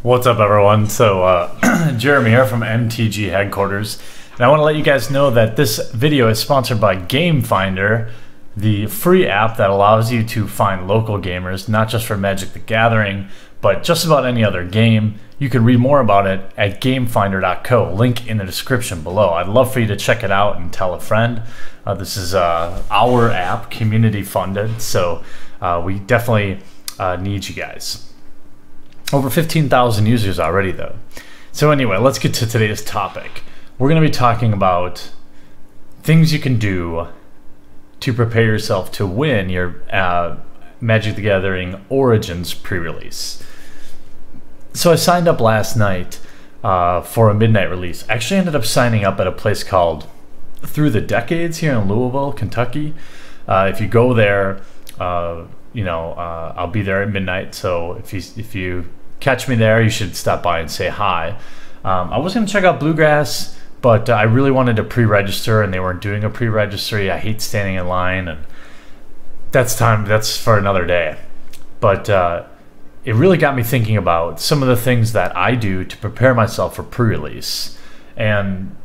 What's up, everyone? So Jeremy here from MTG headquarters, and I want to let you guys know that this video is sponsored by Game Finder, the free app that allows you to find local gamers, not just for Magic the Gathering, but just about any other game. You can read more about it at gamefinder.co, link in the description below. I'd love for you to check it out and tell a friend. This is our app, community funded, so we definitely need you guys. Over 15,000 users already, though. So anyway, let's get to today's topic. We're going to be talking about things you can do to prepare yourself to win your Magic the Gathering Origins pre-release. So I signed up last night for a midnight release. I actually ended up signing up at a place called Through the Decades here in Louisville, Kentucky. If you go there, I'll be there at midnight. So if you catch me there, you should stop by and say hi. I was going to check out Bluegrass, but I really wanted to pre-register, and they weren't doing a pre-registry. I hate standing in line, and that's for another day. But it really got me thinking about some of the things that I do to prepare myself for pre-release. And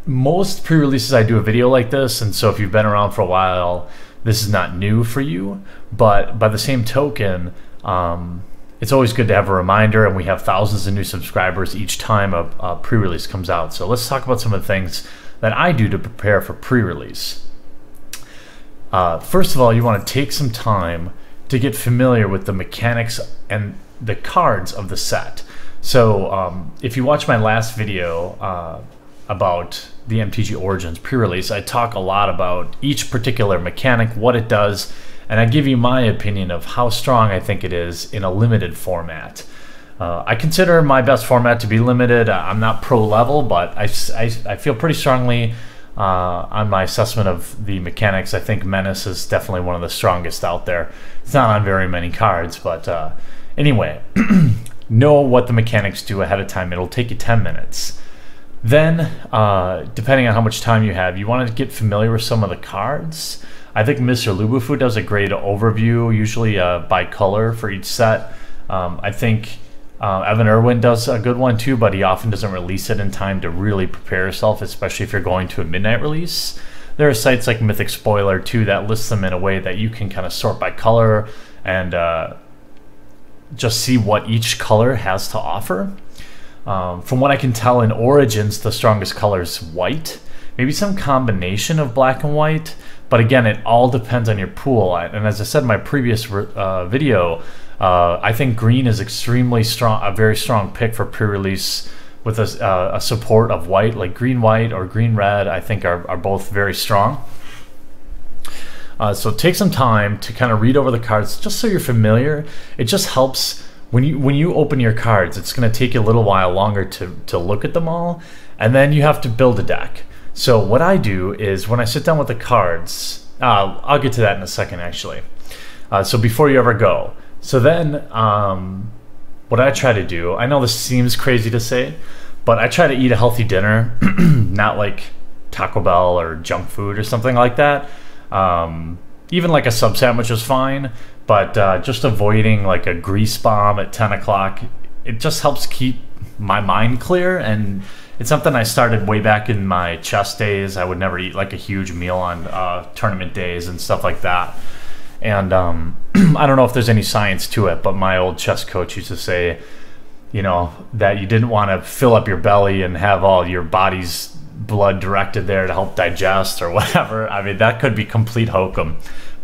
most pre-releases I do a video like this, and so if you've been around for a while, this is not new for you. But by the same token, it's always good to have a reminder, and we have thousands of new subscribers each time a pre-release comes out. So let's talk about some of the things that I do to prepare for pre-release. First of all, you want to take some time to get familiar with the mechanics and the cards of the set. So if you watch my last video about the MTG Origins pre-release, I talk a lot about each particular mechanic, what it does, and I give you my opinion of how strong I think it is in a limited format. I consider my best format to be limited. I'm not pro level, but I feel pretty strongly on my assessment of the mechanics. I think Menace is definitely one of the strongest out there. It's not on very many cards, but anyway, know what the mechanics do ahead of time. It'll take you 10 minutes. Then, depending on how much time you have, you want to get familiar with some of the cards. I think Mr. Lubufu does a great overview, usually by color for each set. I think Evan Irwin does a good one too, but he often doesn't release it in time to really prepare yourself, especially if you're going to a midnight release. There are sites like Mythic Spoiler too that lists them in a way that you can kind of sort by color and just see what each color has to offer. From what I can tell, in Origins, the strongest color is white. Maybe some combination of black and white, but again, it all depends on your pool. And as I said in my previous video, I think green is extremely strong, a very strong pick for pre-release with a support of white, like green-white or green-red. I think are both very strong. So take some time to kind of read over the cards just so you're familiar. It just helps. When you open your cards, it's going to take you a little while longer to look at them all, and then you have to build a deck. So what I do is when I sit down with the cards, I'll get to that in a second actually. So before you ever go. So then what I try to do, I know this seems crazy to say, but I try to eat a healthy dinner, not like Taco Bell or junk food or something like that. Even like a sub sandwich is fine, but just avoiding like a grease bomb at 10 o'clock, it just helps keep my mind clear. And it's something I started way back in my chess days. I would never eat like a huge meal on tournament days and stuff like that. And I don't know if there's any science to it, but my old chess coach used to say, that you didn't want to fill up your belly and have all your body's blood directed there to help digest or whatever. I mean, that could be complete hokum,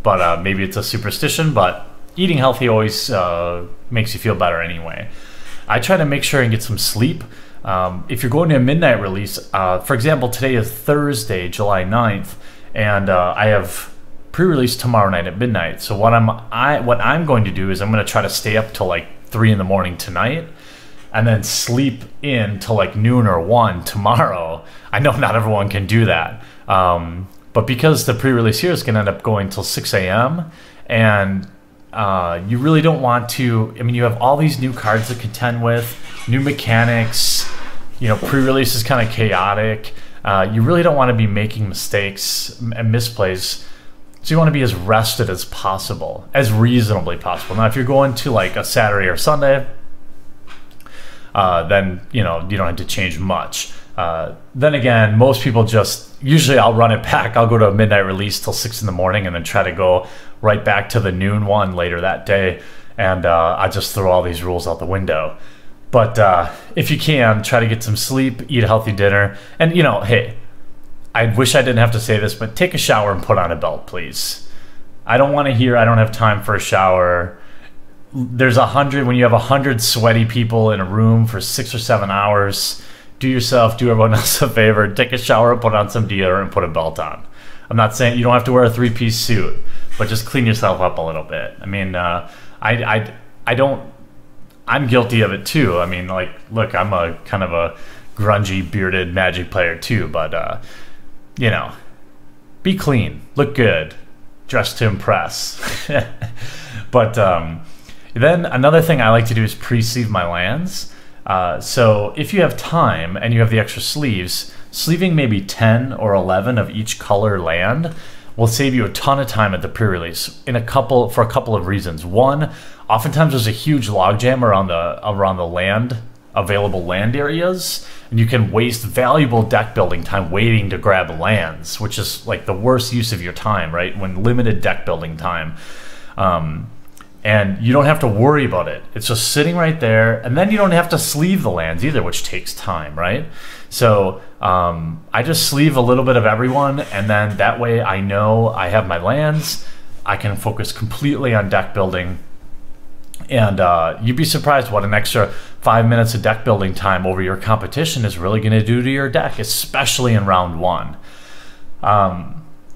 but maybe it's a superstition, but eating healthy always makes you feel better anyway. I try to make sure and get some sleep. If you're going to a midnight release, for example, today is Thursday, July 9th, and I have pre-release tomorrow night at midnight. So what I'm going to do is I'm going to try to stay up till like 3 in the morning tonight, and then sleep in till like noon or 1 tomorrow. I know not everyone can do that, but because the pre-release here is going to end up going till 6 a.m. and you really don't want to. I mean, you have all these new cards to contend with, new mechanics. Pre-release is kind of chaotic. You really don't want to be making mistakes and misplays. So you want to be as rested as possible, as reasonably possible. Now, if you're going to like a Saturday or Sunday, then you don't have to change much. Then again, most people usually I'll run it back. I'll go to a midnight release till 6 in the morning and then try to go right back to the noon one later that day. And I just throw all these rules out the window. But if you can, try to get some sleep, eat a healthy dinner. And, hey, I wish I didn't have to say this, but take a shower and put on a belt, please. I don't want to hear I don't have time for a shower. There's 100, when you have 100 sweaty people in a room for 6 or 7 hours, do everyone else a favor, take a shower, put on some deodorant, and put a belt on. I'm not saying you don't have to wear a 3-piece suit, but just clean yourself up a little bit. I mean, I'm guilty of it too. I mean, like, look, I'm a kind of a grungy, bearded Magic player too, but, be clean, look good, dress to impress. But then another thing I like to do is pre-sleeve my lands. So if you have time and you have the extra sleeves, sleeving maybe 10 or 11 of each color land will save you a ton of time at the pre-release for a couple of reasons. One, oftentimes there's a huge logjam around the available land areas, and you can waste valuable deck building time waiting to grab lands, which is like the worst use of your time, right? When limited deck building time. And you don't have to worry about it. It's just sitting right there, and then you don't have to sleeve the lands either, which takes time, right? So I just sleeve a little bit of everyone, and then that way I know I have my lands. I can focus completely on deck building, and you'd be surprised what an extra 5 minutes of deck building time over your competition is really going to do to your deck, especially in round one.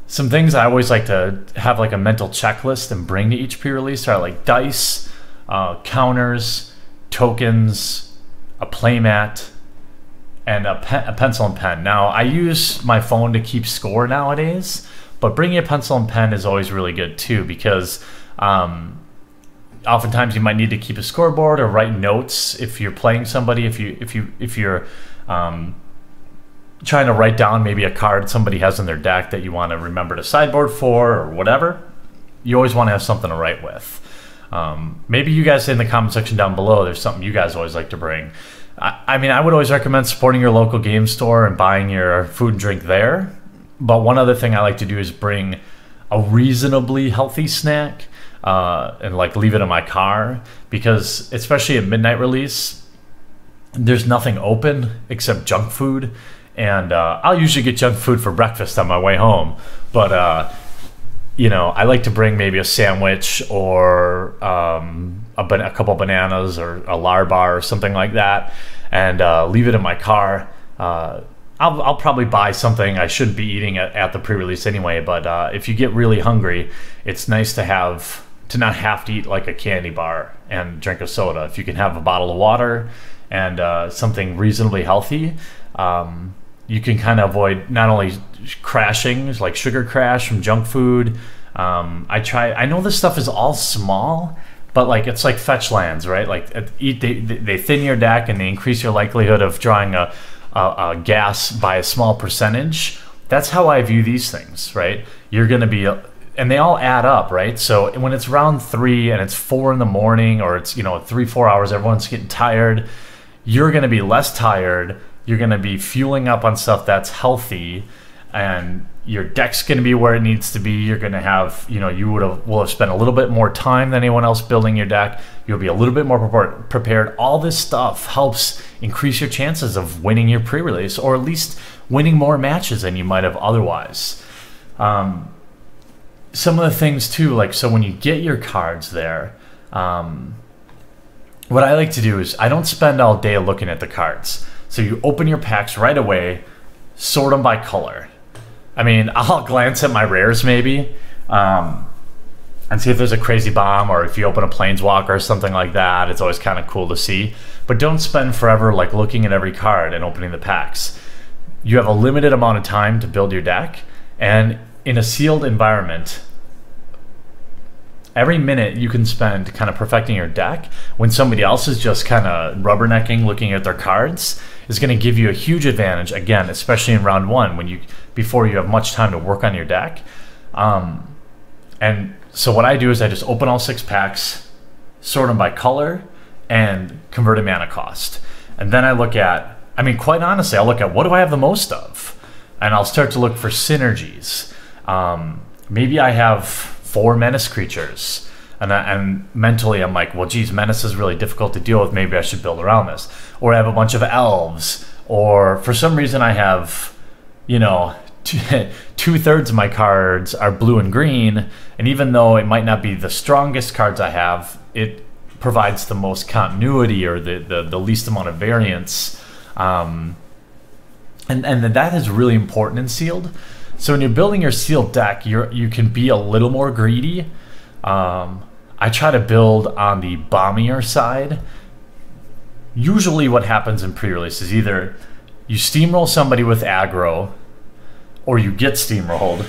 Some things I always like to have like a mental checklist and bring to each pre-release are like dice, counters, tokens, a playmat, and a pencil and pen. Now, I use my phone to keep score nowadays, but bringing a pencil and pen is always really good too, because oftentimes you might need to keep a scoreboard or write notes if you're playing somebody. If you're trying to write down maybe a card somebody has in their deck that you want to remember to sideboard for or whatever, you always want to have something to write with. Maybe you guys say in the comment section down below there's something you guys always like to bring. I mean, I would always recommend supporting your local game store and buying your food and drink there. But one other thing I like to do is bring a reasonably healthy snack and like leave it in my car, because especially at midnight release, there's nothing open except junk food. And I'll usually get junk food for breakfast on my way home. But, I like to bring maybe a sandwich or a couple bananas or a Lar bar or something like that, and leave it in my car. I'll probably buy something I shouldn't be eating at the pre-release anyway, but if you get really hungry, it's nice to not have to eat like a candy bar and drink a soda. If you can have a bottle of water and something reasonably healthy, you can kind of avoid not only crashing, like sugar crash from junk food. I know this stuff is all small, but like it's like fetch lands, right? Like they thin your deck and they increase your likelihood of drawing a gas by a small percentage. That's how I view these things, right? You're going to be, and they all add up, right? So when it's round 3 and it's 4 in the morning, or it's 3-4 hours, everyone's getting tired, you're going to be less tired. You're going to be fueling up on stuff that's healthy, and your deck's going to be where it needs to be. You're going to have, you will have spent a little bit more time than anyone else building your deck. You'll be a little bit more prepared. All this stuff helps increase your chances of winning your pre-release, or at least winning more matches than you might have otherwise. Some of the things too, like, so when you get your cards there, what I like to do is I don't spend all day looking at the cards. So you open your packs right away, sort them by color. I mean, I'll glance at my rares maybe, and see if there's a crazy bomb, or if you open a planeswalker or something like that. It's always kind of cool to see. But don't spend forever like looking at every card and opening the packs. You have a limited amount of time to build your deck, and in a sealed environment, every minute you can spend kind of perfecting your deck when somebody else is just kind of rubbernecking looking at their cards is going to give you a huge advantage, again, especially in round 1 before you have much time to work on your deck. And so what I do is I just open all 6 packs, sort them by color, and convert a mana cost. And then I look at, I mean, quite honestly, I'll look at what do I have the most of? And I'll start to look for synergies. Maybe I have 4 menace creatures. And mentally I'm like, well, geez, menace is really difficult to deal with. Maybe I should build around this. Or I have a bunch of elves. Or for some reason I have, you know, 2/3 of my cards are blue and green. And even though it might not be the strongest cards I have, it provides the most continuity or the least amount of variance. And that is really important in sealed. So when you're building your sealed deck, you can be a little more greedy. I try to build on the bombier side. Usually what happens in pre-release is either you steamroll somebody with aggro, or you get steamrolled,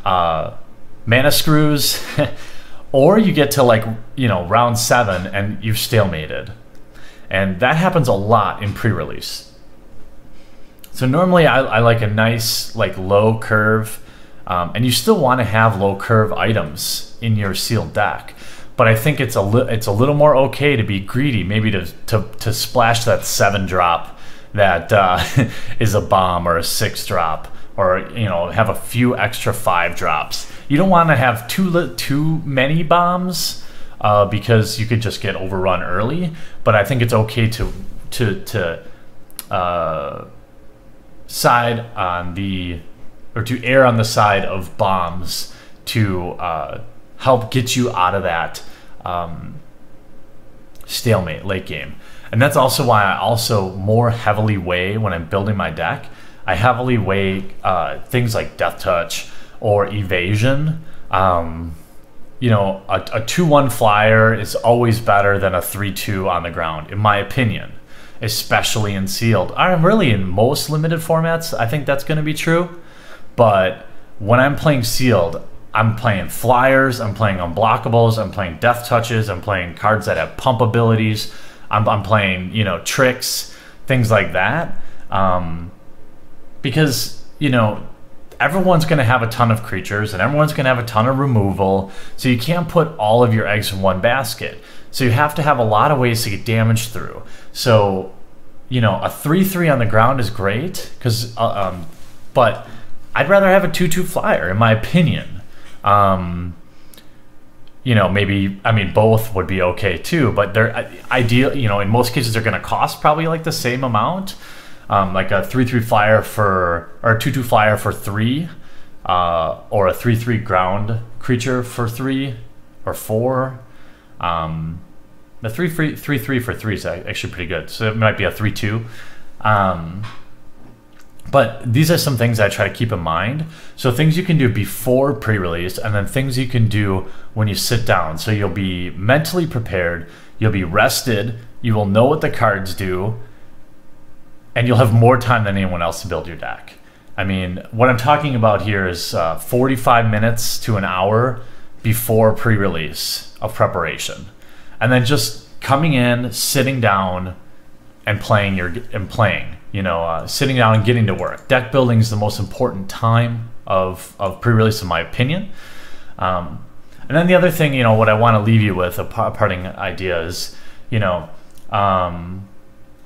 mana screws, or you get to, like, you know, round 7 and you've stalemated. And that happens a lot in pre-release. So normally I like a nice, like, low curve, and you still want to have low curve items in your sealed deck. But I think it's a little more okay to be greedy, maybe to splash that 7-drop that is a bomb, or a 6-drop, or, you know, have a few extra 5-drops. You don't want to have too many bombs because you could just get overrun early. But I think it's okay to side on the, or to err on the side of bombs to help get you out of that stalemate late game. And that's also why I also more heavily weigh, when I'm building my deck, I heavily weigh things like Death Touch or Evasion. You know, a 2/1 flyer is always better than a 3/2 on the ground, in my opinion, especially in sealed. Really in most limited formats, I think that's going to be true. But when I'm playing sealed, I'm playing flyers, I'm playing unblockables, I'm playing Death Touches, I'm playing cards that have pump abilities, I'm playing, you know, tricks, things like that. Because, you know, everyone's going to have a ton of creatures and everyone's going to have a ton of removal. So you can't put all of your eggs in one basket. So you have to have a lot of ways to get damage through. So, you know, a 3/3 on the ground is great, because, but I'd rather have a 2/2 flyer, in my opinion. You know, maybe, I mean, both would be okay too, but they're ideal, you know, in most cases they're going to cost probably like the same amount. Like a 3/3 flyer for, or a 2/2 flyer for 3, or a 3/3 ground creature for 3 or 4. The 3/3 for 3 is actually pretty good. So it might be a 3/2. But these are some things I try to keep in mind. So things you can do before pre-release, and then things you can do when you sit down. So you'll be mentally prepared, you'll be rested, you will know what the cards do, and you'll have more time than anyone else to build your deck. I mean, what I'm talking about here is 45 minutes to an hour before pre-release of preparation. And then just coming in, sitting down, and playing you know, sitting down and getting to work. Deck building is the most important time of pre-release, in my opinion. And then the other thing, you know, what I want to leave you with, a parting idea is, you know,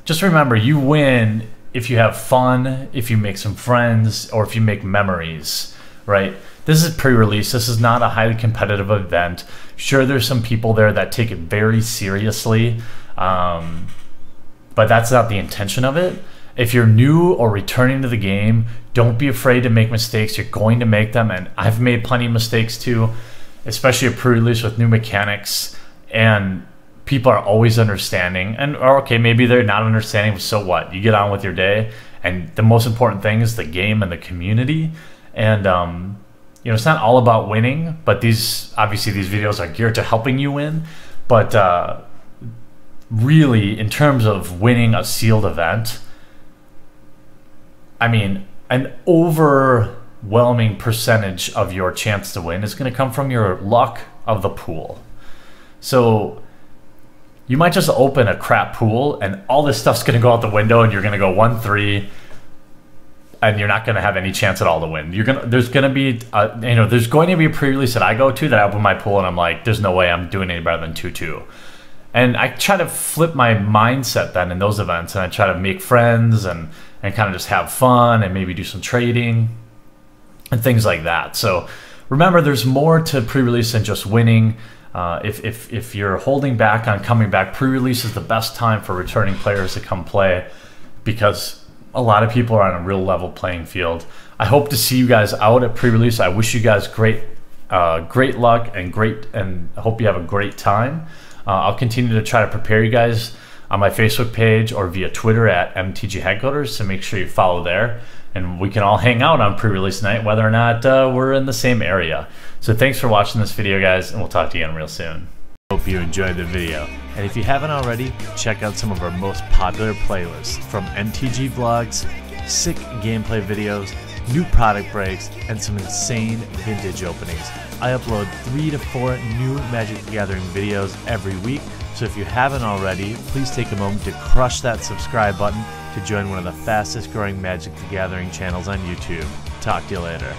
just remember, you win if you have fun, if you make some friends, or if you make memories, right? This is pre-release. This is not a highly competitive event. Sure, there's some people there that take it very seriously, but that's not the intention of it. If you're new or returning to the game, don't be afraid to make mistakes. You're going to make them, and I've made plenty of mistakes too, especially a pre-release with new mechanics, and people are always understanding. And, or okay, maybe they're not understanding, but so what? You get on with your day, and the most important thing is the game and the community. And you know, it's not all about winning, but obviously these videos are geared to helping you win. But really, in terms of winning a sealed event, I mean, an overwhelming percentage of your chance to win is going to come from your luck of the pool. So you might just open a crap pool and all this stuff's going to go out the window, and you're going to go 1-3, and you're not going to have any chance at all to win. There's going to be a pre-release that I go to that I open my pool and I'm like, there's no way I'm doing any better than 2-2. And I try to flip my mindset then in those events, and I try to make friends and kind of just have fun and maybe do some trading and things like that. So remember, there's more to pre-release than just winning. If you're holding back on coming back, pre-release is the best time for returning players to come play, because a lot of people are on a real level playing field. I hope to see you guys out at pre-release. I wish you guys great luck and I hope you have a great time. I'll continue to try to prepare you guys on my Facebook page or via Twitter at MTG Headquarters, so make sure you follow there, and we can all hang out on pre-release night whether or not we're in the same area. So thanks for watching this video, guys, and we'll talk to you again real soon. Hope you enjoyed the video, and if you haven't already, check out some of our most popular playlists, from MTG vlogs, sick gameplay videos, new product breaks, and some insane vintage openings. I upload 3 to 4 new Magic the Gathering videos every week, so if you haven't already, please take a moment to crush that subscribe button to join one of the fastest growing Magic the Gathering channels on YouTube. Talk to you later.